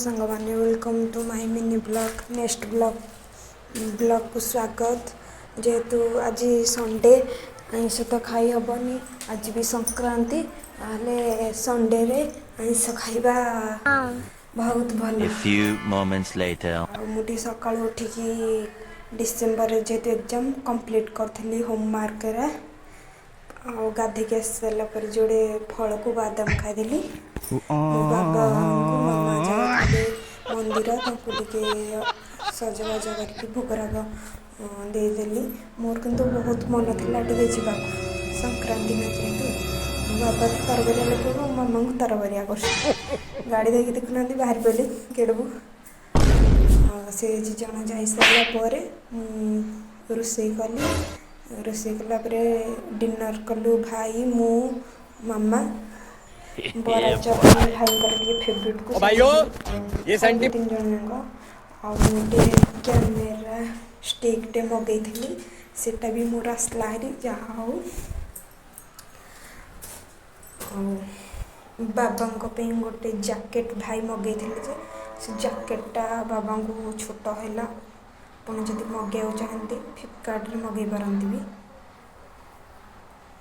सांग माने welcome to my mini blog next blog को स्वागत। जेहेतु आज संडे आइंष तो खाई हेनी, आज भी संक्रांति संडे रे आइंष खाइबा बहुत भल। A few moments later. मुझे सका उठिकी डिसेम्बर जेहेतु एग्जाम कंप्लीट करी होमवर्क गाधिक आस सारा पर जोड़े फल को बादाम खाईदेली। मो बाबा को मामा जाते मंदिर टे सजबाज करके भोगराग देदेली। मोर किंतु बहुत मन था टे जा संक्रांति न जेहेतु बाबा तरबरिया लोक मामा को तरबरिया कर गाड़ी देखी देखुना बाहर पड़ी गेड़ू से जन जा सारापर रोसे कली। रोसे कलापर डिनर कलु भाई मु मामा बरा चटनी भाई फेवरेट को ये 3 जन गोटे कैमेरा स्टिक टे मगई सेटा भी मोर आसला हारी जहाँ हो बाबा गोटे जैकेट भाई मगई से जैकेटा बाबा को छोट है। आप जब मगेक चाहते फ्लिपकार्ट मगई पारती भी।